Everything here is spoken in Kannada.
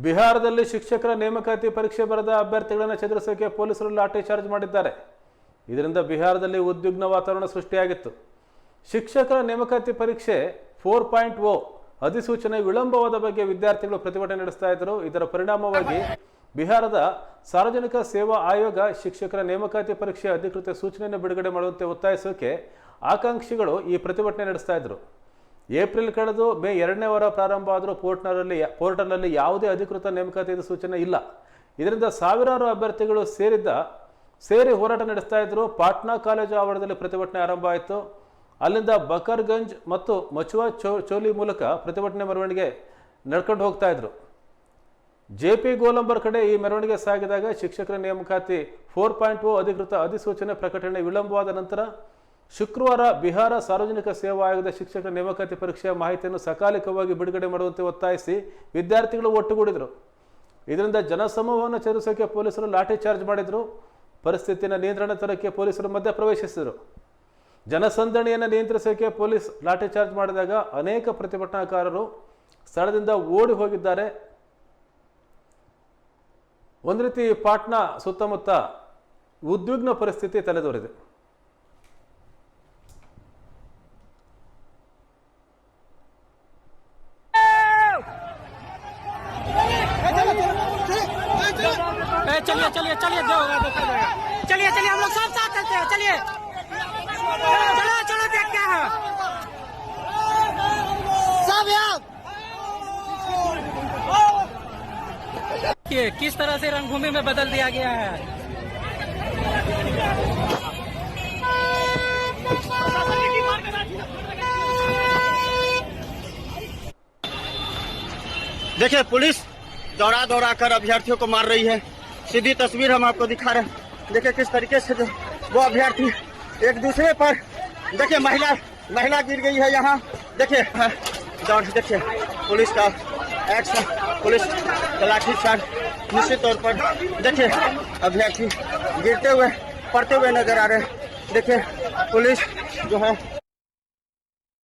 ಬಿಹಾರದಲ್ಲಿ ಶಿಕ್ಷಕರ ನೇಮಕಾತಿ ಪರೀಕ್ಷೆ ಬರೆದ ಅಭ್ಯರ್ಥಿಗಳನ್ನು ಚದುರಿಸೋಕೆ ಪೊಲೀಸರು ಲಾಠಿ ಚಾರ್ಜ್ ಮಾಡಿದ್ದಾರೆ. ಇದರಿಂದ ಬಿಹಾರದಲ್ಲಿ ಉದ್ವಿಗ್ನ ವಾತಾವರಣ ಸೃಷ್ಟಿಯಾಗಿತ್ತು. ಶಿಕ್ಷಕರ ನೇಮಕಾತಿ ಪರೀಕ್ಷೆ 4.0 ಅಧಿಸೂಚನೆ ವಿಳಂಬವಾದ ಬಗ್ಗೆ ವಿದ್ಯಾರ್ಥಿಗಳು ಪ್ರತಿಭಟನೆ ನಡೆಸ್ತಾ ಇದ್ದರು. ಇದರ ಪರಿಣಾಮವಾಗಿ ಬಿಹಾರದ ಸಾರ್ವಜನಿಕ ಸೇವಾ ಆಯೋಗ ಶಿಕ್ಷಕರ ನೇಮಕಾತಿ ಪರೀಕ್ಷೆ ಅಧಿಕೃತ ಸೂಚನೆಯನ್ನು ಬಿಡುಗಡೆ ಮಾಡುವಂತೆ ಒತ್ತಾಯಿಸೋಕೆ ಆಕಾಂಕ್ಷಿಗಳು ಈ ಪ್ರತಿಭಟನೆ ನಡೆಸ್ತಾ ಇದ್ದರು. ಏಪ್ರಿಲ್ ಕಳೆದು ಮೇ 2ನೇ ವಾರ ಪ್ರಾರಂಭ ಆದರೂ ಪೋರ್ಟಲ್ನಲ್ಲಿ ಯಾವುದೇ ಅಧಿಕೃತ ನೇಮಕಾತಿ ಸೂಚನೆ ಇಲ್ಲ. ಇದರಿಂದ ಸಾವಿರಾರು ಅಭ್ಯರ್ಥಿಗಳು ಸೇರಿ ಹೋರಾಟ ನಡೆಸ್ತಾ ಇದ್ದರು. ಪಾಟ್ನಾ ಕಾಲೇಜು ಆವರಣದಲ್ಲಿ ಪ್ರತಿಭಟನೆ ಆರಂಭ ಆಯಿತು. ಅಲ್ಲಿಂದ ಬಕರ್ಗಂಜ್ ಮತ್ತು ಮಚುವಾ ಚೋಲಿ ಮೂಲಕ ಪ್ರತಿಭಟನೆ ಮೆರವಣಿಗೆ ನಡ್ಕೊಂಡು ಹೋಗ್ತಾ ಇದ್ರು. ಜೆಪಿ ಗೋಲಂಬರ್ ಕಡೆ ಈ ಮೆರವಣಿಗೆ ಸಾಗಿದಾಗ ಶಿಕ್ಷಕರ ನೇಮಕಾತಿ 4.0 ಅಧಿಕೃತ ಅಧಿಸೂಚನೆ ಪ್ರಕಟಣೆ ವಿಳಂಬವಾದ ನಂತರ ಶುಕ್ರವಾರ ಬಿಹಾರ ಸಾರ್ವಜನಿಕ ಸೇವಾ ಆಯೋಗದ ಶಿಕ್ಷಕರ ನೇಮಕಾತಿ ಪರೀಕ್ಷೆಯ ಮಾಹಿತಿಯನ್ನು ಸಕಾಲಿಕವಾಗಿ ಬಿಡುಗಡೆ ಮಾಡುವಂತೆ ಒತ್ತಾಯಿಸಿ ವಿದ್ಯಾರ್ಥಿಗಳು ಒಟ್ಟುಗೂಡಿದರು. ಇದರಿಂದ ಜನಸಮೂಹವನ್ನು ಚದುರಿಸೋಕೆ ಪೊಲೀಸರು ಲಾಠಿ ಚಾರ್ಜ್ ಮಾಡಿದರು. ಪರಿಸ್ಥಿತಿಯನ್ನು ನಿಯಂತ್ರಣ ತರಕ್ಕೆ ಪೊಲೀಸರು ಮಧ್ಯ ಪ್ರವೇಶಿಸಿದರು. ಜನಸಂದಣಿಯನ್ನು ನಿಯಂತ್ರಿಸೋಕೆ ಪೊಲೀಸ್ ಲಾಠಿ ಚಾರ್ಜ್ ಮಾಡಿದಾಗ ಅನೇಕ ಪ್ರತಿಭಟನಾಕಾರರು ಸ್ಥಳದಿಂದ ಓಡಿ ಹೋಗಿದ್ದಾರೆ. ಒಂದು ರೀತಿ ಪಾಟ್ನಾ ಸುತ್ತಮುತ್ತ ಉದ್ವಿಗ್ನ ಪರಿಸ್ಥಿತಿ ತಲೆದೋರಿದೆ. चलिए चलिए चलिए जो होगा देखा जाएगा। चलिए चलिए हम लोग सब साथ चलते हैं। चलिए चलो चलो देखते हैं सब यार किस तरह से रंगभूमि में बदल दिया गया है। देखिए पुलिस दौड़ा दौड़ा कर अभ्यर्थियों को मार रही है। सीधी तस्वीर हम आपको दिखा रहे हैं। देखिए किस तरीके से जो वो अभ्यर्थी एक दूसरे पर देखिए महिला गिर गई है यहाँ। देखिए देखिए पुलिस का एक्शन, पुलिस का लाठीचार्ज निश्चित तौर पर देखिए अभ्यर्थी गिरते हुए पड़ते हुए नजर आ रहे हैं। देखिए पुलिस जो है